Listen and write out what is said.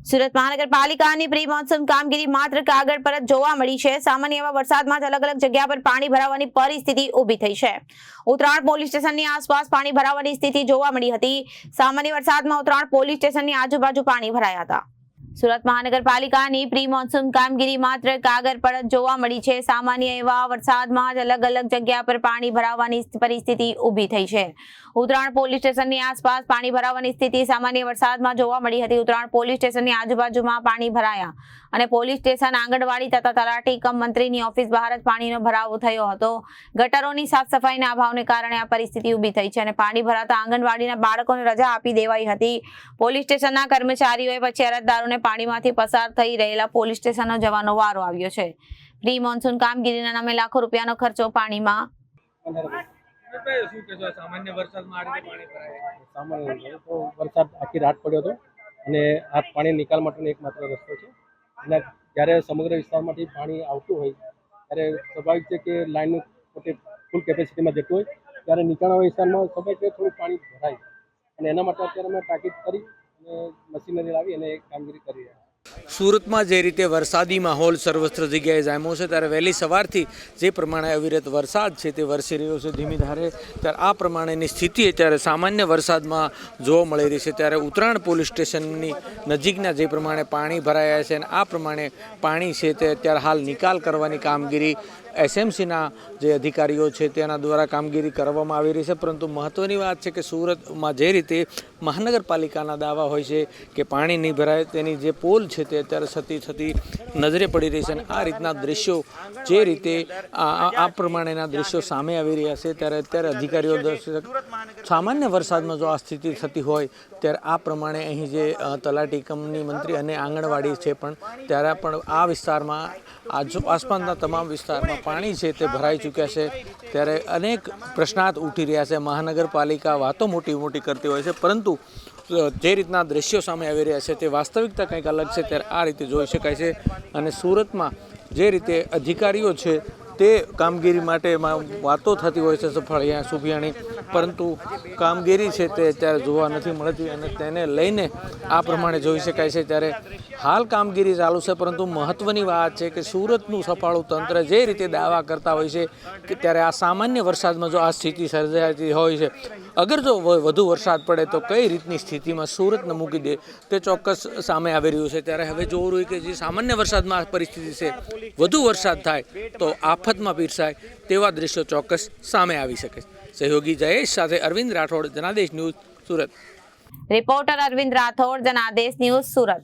સુરત મહાનગરપાલિકાની pre monsoon કામગીરી માત્ર કાગળ પર જ જોવા મળી છે। સામાન્ય એવા વરસાદમાં જ અલગ અલગ જગ્યા પર પાણી ભરાવાની પરિસ્થિતિ ઊભી થઈ છે। ઉત્તરાયણ પોલીસ સ્ટેશનની આસપાસ પાણી ભરાવાની સ્થિતિ જોવા મળી હતી। સામાન્ય વરસાદમાં ઉત્તરાયણ પોલીસ સ્ટેશનની આજુબાજુ પાણી ભરાયા હતા। સુરત મહાનગરપાલિકાની પ્રી મોન્સૂન કામગીરી માત્ર કાગળ પર જ જોવા મળી છે। સામાન્ય એવા વરસાદમાં જ અલગ અલગ જગ્યા પર પાણી ભરાવાની પરિસ્થિતિ ઊભી થઈ છે। ઉત્તરાયણ પોલીસ સ્ટેશનની આસપાસ પાણી ભરાવાની સ્થિતિ સામાન્ય વરસાદમાં જોવા મળી હતી। ઉત્તરાયણ પોલીસ સ્ટેશનની આજુબાજુમાં પાણી ભરાયા અને પોલીસ સ્ટેશન, આંગણવાડી તથા તલાટી કમ મંત્રીની ઓફિસ બહાર જ પાણીનો ભરાવો થયો હતો। ગટરોની સાફ સફાઈના અભાવને કારણે આ પરિસ્થિતિ ઊભી થઈ છે અને પાણી ભરાતા આંગણવાડીના બાળકોને રજા આપી દેવાઈ હતી। પોલીસ સ્ટેશનના કર્મચારીઓએ પછી અરજદારોને પાણીમાંથી પસાર થઈ રહેલા પોલીસ સ્ટેશનનો જવાનો વારો આવ્યો છે। પ્રી મોન્સૂન કામગીરીના નામે લાખો રૂપિયાનો ખર્ચો પાણીમાં। સામાન્ય વરસાદમાં આ રીતે પાણી ભરાય? સામાન્ય તો વરસાદ આખી રાત પડ્યો હતો અને આ પાણી નિકાલ માટેનો એકમાત્ર રસ્તો છે અને જ્યારે સમગ્ર વિસ્તારમાંથી પાણી આવતું હોય ત્યારે સ્વાભાવિક છે કે લાઈનનું પોતે ફૂલ કેપેસિટીમાં જતું હોય ત્યારે નીચાણવાળા વિસ્તારમાં સ્વાભાવિક છે થોડું પાણી ભરાય અને એના માટે અત્યારે અમે તાકીદ કરી અને મશીનરી લાવી અને કામગીરી કરી રહ્યા છીએ। સુરતમાં જે રીતે વરસાદી માહોલ સર્વત્ર જગ્યાએ જામ્યો છે ત્યારે વહેલી સવારથી જે પ્રમાણે અવિરત વરસાદ છે તે વરસી રહ્યો છે ધીમી ધારે, ત્યારે આ પ્રમાણેની સ્થિતિ અત્યારે સામાન્ય વરસાદમાં જોવા મળી રહી છે। ત્યારે ઉત્તરાયણ પોલીસ સ્ટેશનની નજીકના જે પ્રમાણે પાણી ભરાયા છે અને આ પ્રમાણે પાણી છે તે અત્યારે હાલ નિકાલ કરવાની કામગીરી એસએમસીના જે અધિકારીઓ છે તેના દ્વારા કામગીરી કરવામાં આવી રહી છે। પરંતુ મહત્ત્વની વાત છે કે સુરતમાં જે રીતે મહાનગરપાલિકાના દાવા હોય છે કે પાણી નહીં ભરાય તેની જે પોલ છે તે અત્યારે થતી નજરે પડી રહી છે અને આ રીતના દૃશ્યો જે રીતે આ પ્રમાણેના દૃશ્યો સામે આવી રહ્યા છે ત્યારે અત્યારે અધિકારીઓ સામાન્ય વરસાદમાં જો આ સ્થિતિ થતી હોય ત્યારે આ પ્રમાણે અહીં જે તલાટી કમની મંત્રી અને આંગણવાડી છે પણ ત્યારે પણ આ વિસ્તારમાં આસપાસના તમામ વિસ્તારમાં પાણી છે તે ભરાઈ ચૂક્યા છે। ત્યારે અનેક પ્રશ્નાર્થ ઉઠી રહ્યા છે। મહાનગરપાલિકા વાતો મોટી કરતી હોય છે પરંતુ જે રીતના દ્રશ્યો સામે આવી રહ્યા છે તે વાસ્તવિકતા કંઈક અલગ છે ત્યારે આ રીતે જોઈ શકાય છે અને સુરતમાં જે રીતે અધિકારીઓ છે તે કામગીરી માટે વાતો થતી હોય છે સફળિયા સુફિયાણી, પરંતુ કામગીરી છે તે અત્યારે જોવા નથી મળતી અને તેને લઈને આ પ્રમાણે જોઈ શકાય છે। ત્યારે હાલ કામગીરી ચાલુ છે પરંતુ મહત્ત્વની વાત છે કે સુરતનું સફાળું તંત્ર જે રીતે દાવા કરતા હોય છે કે ત્યારે આ સામાન્ય વરસાદમાં જો આ સ્થિતિ સર્જાતી હોય છે, અગર જો વધુ વરસાદ પડે તો કઈ રીતની સ્થિતિમાં સુરતને મૂકી દે તે ચોક્કસ સામે આવી રહ્યું છે। ત્યારે હવે જોવું રહ્યું કે જે સામાન્ય વરસાદમાં આ પરિસ્થિતિ છે, વધુ વરસાદ થાય તો આફતમાં પીરસાય તેવા દ્રશ્યો ચોક્કસ સામે આવી શકે। સહયોગી જયેશ સાથે Arvind Rathod, Janadesh news, Surat. Reporter Arvind Rathod, Janadesh news, Surat.